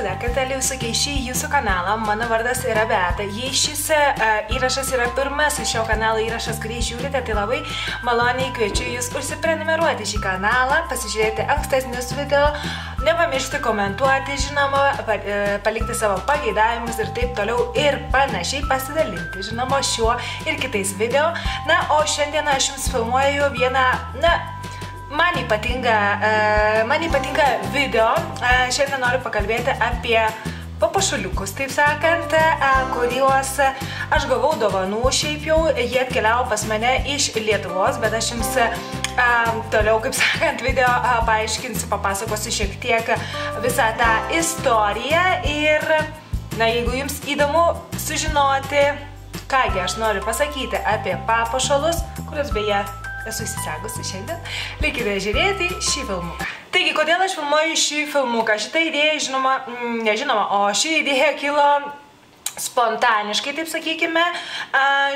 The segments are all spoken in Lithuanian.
esu dar kartelį sugrįžti į jūsų kanalą. Mano vardas yra Beata. Jei šis įrašas yra pirmasis šio kanalo įrašas, kurį žiūrite, tai labai maloniai kviečiu jūs užsiprenumeruoti šį kanalą, pasižiūrėti ankstesnius video, nepamiršti komentuoti, žinoma, palikti savo pageidavimus ir taip toliau ir panašiai, pasidalinti, žinoma, šiuo ir kitais video. Na, o šiandien aš jums filmuoju vieną, man ypatinga video. Šiandien noriu pakalbėti apie papuošuliukus, taip sakant, kuriuos aš gavau dovanų. Šiaip jau jie atkeliavo pas mane iš Lietuvos, bet aš jums toliau, kaip sakant, video paaiškinsiu, papasakosiu šiek tiek visą tą istoriją. Ir, jeigu jums įdomu sužinoti, kągi aš noriu pasakyti apie papuošalus, kuriuos beje esu įsisegusi šiandien, likite žiūrėti šį filmuką. Taigi, kodėl aš filmuoju šį filmuką? Šitą idėją, ši idėja kilo spontaniškai, taip sakykime.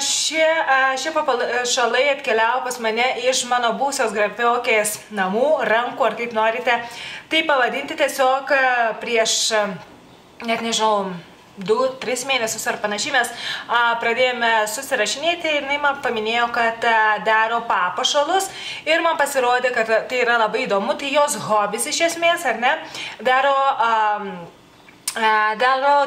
Šie papuošalai atkeliavo pas mane iš mano būsios grafiokės namų, rankų, ar kaip norite tai pavadinti, tiesiog prieš, net nežinau, 2-3 mėnesius ar panašiai mes pradėjome susirašinėti ir jinai man paminėjo, kad daro papuošalus ir man pasirodė, kad tai yra labai įdomu, tai jos hobis iš esmės, ar ne, daro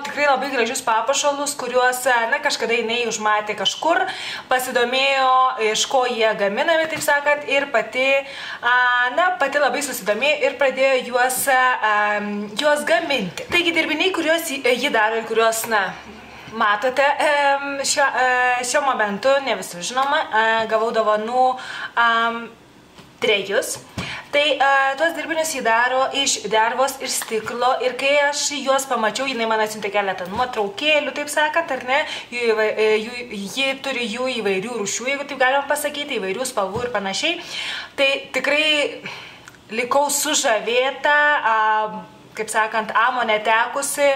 tikrai labai gražius papuošalus, kuriuos, kažkada jinai užmatė kažkur, pasidomėjo, iš ko jie gaminami, taip sakant, ir pati labai susidomėjo ir pradėjo juos gaminti. Taigi dirbiniai, kuriuos ji daro ir kuriuos, matote šiuo momentu, ne visų žinoma, gavau dovanų 3. Tai tuos dirbinius jį daro iš dervos ir stiklo, ir kai aš juos pamačiau, jinai man atsiuntė keletą nuotraukėlių, taip sakant, ar ne, ji turi jų įvairių rūšių, jeigu taip galima pasakyti, įvairių spalvų ir panašiai. Tai tikrai likau sužavėta, kaip sakant, amo netekusi,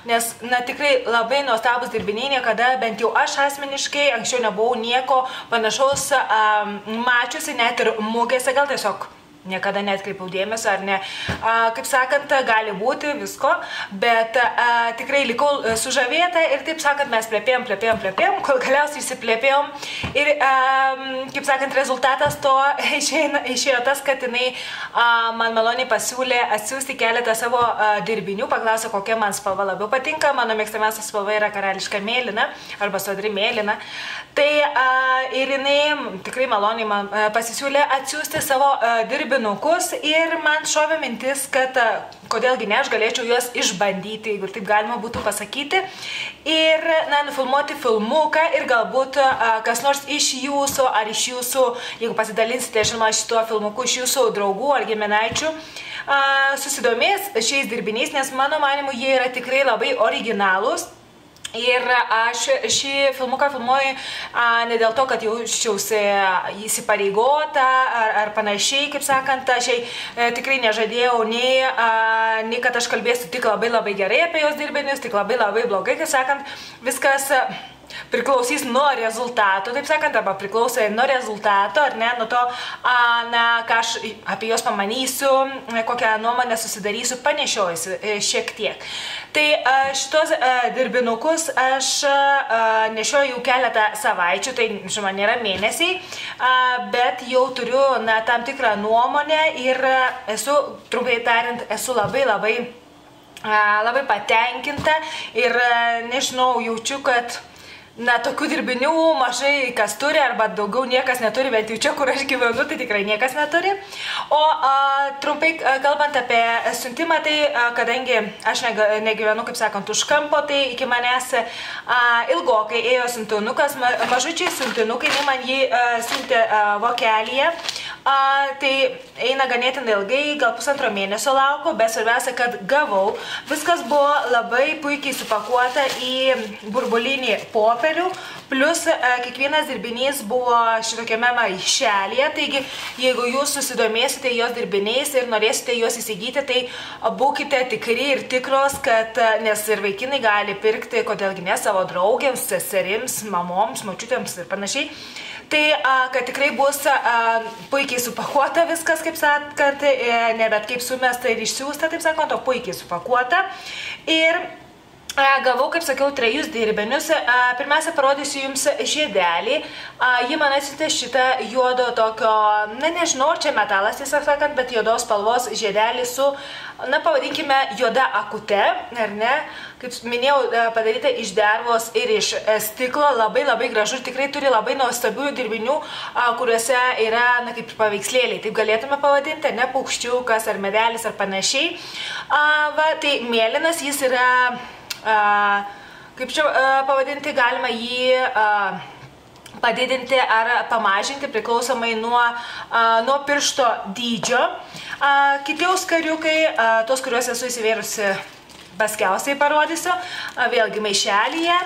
nes, tikrai labai nuostabus dirbiniai, niekada, bent jau aš asmeniškai, anksčiau nebuvau nieko panašaus mačiusi, net ir mugėse, gal tiesiog niekada neatkreipiau dėmesio, ar ne, kaip sakant, gali būti visko, bet tikrai likau sužavėta ir, taip sakant, mes plėpėjom, kol galiausiai išsiplėpėjom ir, kaip sakant, rezultatas to išėjo tas, kad jinai man maloniai pasiūlė atsiųsti keletą savo dirbinių, paklausė, kokia man spalva labiau patinka. Mano mėgstamiausia spalva yra karališka mėlyna arba sodri mėlyna. Tai ir jinai tikrai maloniai man pasisiūlė atsiųsti savo dirbinukus ir man šovė mintis, kad kodėlgi ne, aš galėčiau juos išbandyti, jeigu taip galima būtų pasakyti, ir nufilmuoti filmuką ir galbūt kas nors iš jūsų ar iš jūsų, jeigu pasidalinsite, žinoma, šituo filmuku iš jūsų draugų ar giminaičių, susidomės šiais dirbiniais, nes mano manimu jie yra tikrai labai originalūs. Ir aš šį filmuką filmuoju ne dėl to, kad jausčiausi įsipareigota ar panašiai, kaip sakant, aš tikrai nežadėjau nei kad aš kalbėsiu tik labai gerai apie jos dirbinius, tik labai blogai, kaip sakant, viskas priklausys nuo rezultato, taip sakant, arba priklauso nuo rezultato, ar ne, nuo to, ką aš apie jos pamanysiu, kokią nuomonę susidarysiu, panešiojusi šiek tiek. Tai šitos dirbinukus aš nešioju jau keletą savaičių, tai, žinoma, nėra mėnesiai, bet jau turiu tam tikrą nuomonę ir esu, trumpai tariant, esu labai patenkinta ir, nežinau, jaučiu, kad tokių dirbinių mažai kas turi, arba daugiau niekas neturi, bet jau čia, kur aš gyvenu, tai tikrai niekas neturi. O trumpai kalbant apie siuntimą, tai kadangi aš negyvenu, kaip sakant, už kampo, tai iki manęs ilgokai ėjo siuntinukas, mažučiai siuntinukai, tai man jį siuntė vokelyje. Tai eina ganėtinai ilgai, gal pusantro mėnesio lauku, bet svarbiausia, kad gavau. Viskas buvo labai puikiai supakuota į burbulinį popierių, plus kiekvienas dirbinys buvo šitokiame maišelyje, taigi jeigu jūs susidomėsite jos dirbiniais ir norėsite juos įsigyti, tai būkite tikri ir tikros, kad, nes ir vaikinai gali pirkti, kodėlgi ne, savo draugėms, seserims, mamoms, močiutėms ir panašiai. Tai, kad tikrai bus puikiai puikiai supakuota viskas, kaip sakant, ne bet kaip sumesta ir išsiųsta, taip sakant, o puikiai supakuota. Ir gavau, kaip sakiau, 3 dirbinius. Pirmiausia, parodysiu jums žiedelį. Ji man atsiuntė šitą juodo tokio, na nežinau, čia metalas, tiesą sakant, bet juodos spalvos žiedelį su, na pavadinkime, juoda akute, ar ne? Kaip minėjau, padaryta iš dervos ir iš stiklo, labai gražu ir tikrai turi labai nuostabių dirbinių, kuriuose yra, na kaip paveikslėliai, taip galėtume pavadinti, ne paukščiukas ar medelis ar panašiai. Tai mėlynas jis yra, kaip čia pavadinti, galima jį padidinti ar pamažinti priklausomai nuo piršto dydžio. Kiti auskariukai, tos, kuriuos esu įsivėrusi, paskiausiai parodysiu, vėlgi maišelyje,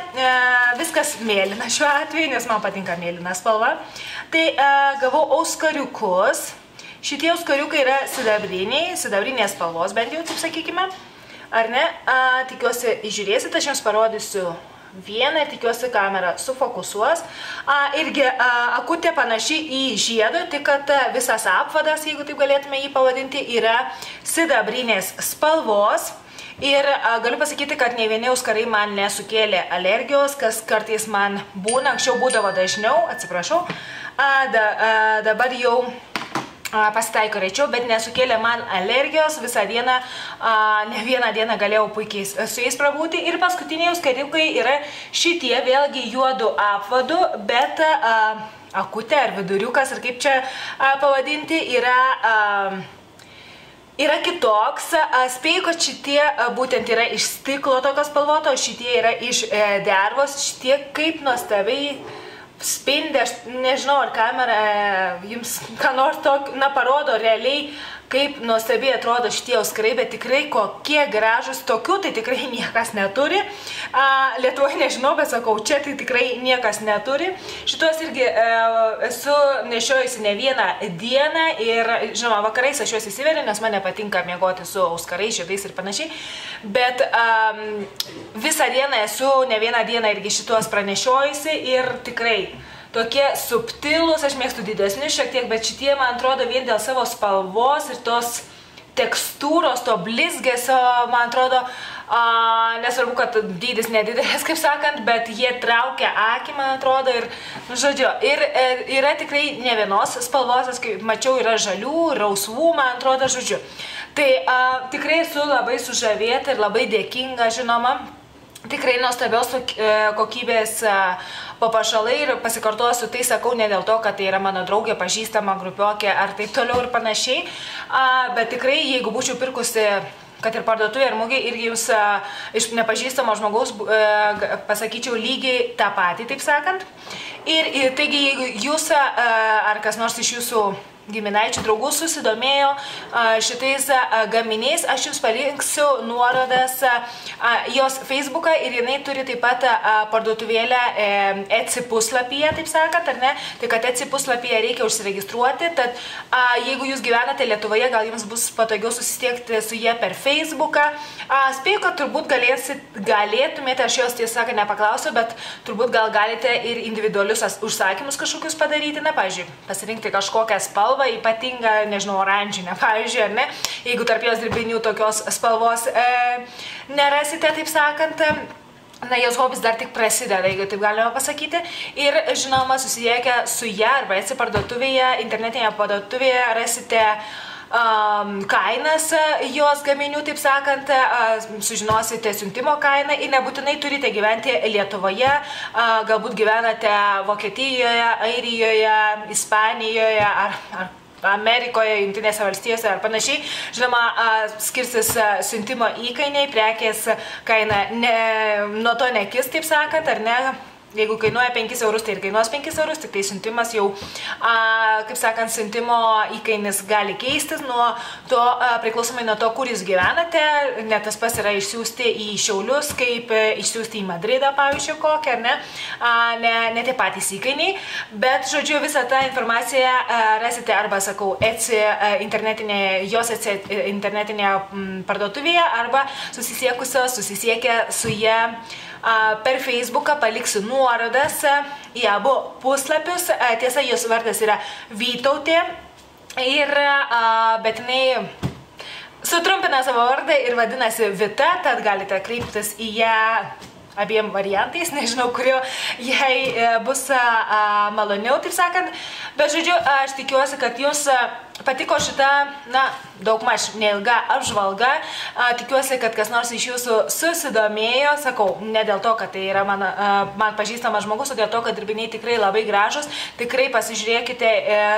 viskas mėlyna šiuo atveju, nes man patinka mėlyna spalva. Tai gavau auskariukus, šitie auskariukai yra sidabrinės spalvos, bent jau, taip sakykime, ar ne? Tikiuosi įžiūrėsite, aš jums parodysiu vieną ir tikiuosi kamera sufokusuos. Irgi akutė panaši į žiedo, tik kad visas apvadas, jeigu taip galėtume jį pavadinti, yra sidabrinės spalvos. Ir galiu pasakyti, kad ne vieni auskarai man nesukėlė alergijos, kas kartais man būna, anksčiau būdavo dažniau, atsiprašau, dabar jau pasitaiko rečiau, bet nesukėlė man alergijos, visą dieną, ne vieną dieną galėjau puikiai su jais prabūti. Ir paskutiniai auskariukai yra šitie, vėlgi juodų apvadų, bet akutė ar viduriukas, ar kaip čia pavadinti, yra kitoks. Spėju, kad šitie būtent yra iš stiklo tokios spalvoto, šitie yra iš dervos, šitie kaip nuostabiai spindi, aš nežinau, ar kamera jums ką nors tokio, na, parodo realiai, kaip nuostabiai atrodo šitie auskarai, bet tikrai kokie gražus, tokių tai tikrai niekas neturi. Lietuvoje nežinau, bet sakau, čia tai tikrai niekas neturi. Šitos irgi esu nešiojusi ne vieną dieną ir, žinoma, vakarais aš juos įsiveriu, nes man nepatinka miegoti su auskarais, žiedais ir panašiai. Bet visą dieną esu ne vieną dieną irgi šitos pranešiojusi ir tikrai tokie subtilūs, aš mėgstu didesnius šiek tiek, bet šitie, man atrodo, vien dėl savo spalvos ir tos tekstūros, to blizgesio, man atrodo, nesvarbu, kad dydis nedidelis, kaip sakant, bet jie traukia akį, man atrodo, ir, nu, žodžiu, ir yra tikrai ne vienos spalvos, kaip mačiau, yra žalių, rausvų, man atrodo, žodžiu. Tai tikrai esu labai sužavėta ir labai dėkinga, žinoma. Tikrai nuostabios kokybės papuošalai ir pasikartosiu, tai sakau ne dėl to, kad tai yra mano draugė, pažįstama, grupiokė ar taip toliau ir panašiai, bet tikrai, jeigu būčiau pirkusi, kad ir parduotuvė ir mugė, irgi jūs iš nepažįstamo žmogaus pasakyčiau lygiai tą patį, taip sakant. Ir taigi, jeigu jūs ar kas nors iš jūsų giminaičių draugų susidomėjo šitais gaminiais, aš jums palinksiu nuorodas jos Facebooką ir jinai turi taip pat parduotuvėlę Etsy puslapyje, taip sakant, ar ne? Tai kad Etsy puslapyje reikia užsiregistruoti, tad jeigu jūs gyvenate Lietuvoje, gal jums bus patogiau susisiekti su jie per Facebooką. Spėju, kad turbūt galėtumėte, aš jos tiesą sakant nepaklausiu, bet turbūt gal galite ir individualius užsakymus kažkokius padaryti, na, pavyzdžiui, pasirinkti kažkokią spalvą, ypatingą, nežinau, oranžinę, pavyzdžiui, ar ne, jeigu tarp jos dirbinių tokios spalvos nerasite, taip sakant, na, jos hobis dar tik prasideda, jeigu taip galima pasakyti, ir, žinoma, susiekę su ją arba Etsy parduotuvėje, internetinėje parduotuvėje rasite kainas jos gaminių, taip sakant, sužinosite siuntimo kainą ir nebūtinai turite gyventi Lietuvoje, galbūt gyvenate Vokietijoje, Airijoje, Ispanijoje ar Amerikoje, Jungtinėse valstijose ar panašiai. Žinoma, skirsis siuntimo įkainiai, prekės kaina nuo to nekis, taip sakant, ar ne? Jeigu kainuoja 5 eurus, tai ir kainuos 5 eurus, tik tai siuntimas jau, kaip sakant, siuntimo įkainis gali keistis nuo to, priklausomai nuo to, kur jūs gyvenate. Net tas pas yra išsiųsti į Šiaulius, kaip išsiųsti į Madridą, pavyzdžiui, kokią, ar ne? Ne tie patys įkainiai, bet, žodžiu, visą tą informaciją rasite arba, sakau, Etsy jos internetinėje parduotuvėje arba susisiekę su jie per Facebooką, paliksiu nuorodas į abu puslapius. Tiesa, jos vardas yra Vytautė. Ir, bet jinai sutrumpina savo vardą ir vadinasi Vita, tad galite kreiptis į ją abiem variantais, nežinau, kurio jai bus maloniau, taip sakant. Bet žodžiu, aš tikiuosi, kad jums patiko šita, daugmaž neilga apžvalga. Tikiuosi, kad kas nors iš jūsų susidomėjo. Sakau, ne dėl to, kad tai yra man pažįstamas žmogus, o dėl to, kad dirbiniai tikrai labai gražus. Tikrai pasižiūrėkite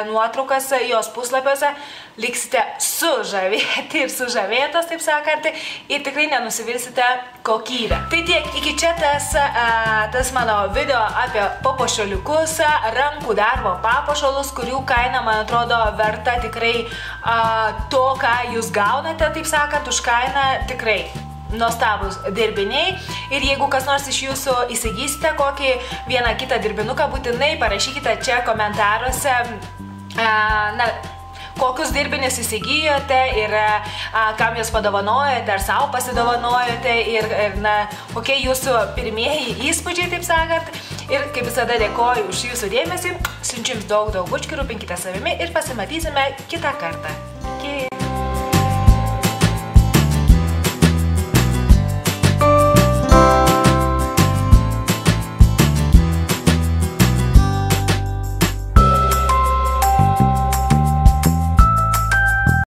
nuotraukas jos puslapiuose. Liksite sužavėti ir sužavėtos, taip sakant, ir tikrai nenusivilsite kokybę. Tai tiek, iki čia tas mano video apie papuošaliukus, rankų darbo papuošalus, kurių kaina, man atrodo, verta tikrai to, ką jūs gaunate, taip sakant, už kainą tikrai nuostabus dirbiniai. Ir jeigu kas nors iš jūsų įsigysite kokį vieną kitą dirbinuką, būtinai parašykite čia komentaruose, kokius dirbinius įsigijote ir kam jūs padovanojote, ar savo pasidovanojote ir kokie jūsų pirmieji įspūdžiai, taip sakant. Ir kaip visada dėkoju už jūsų dėmesį, siunčiu jums daug bučkių, rūpinkite savimi ir pasimatysime kitą kartą. Iki.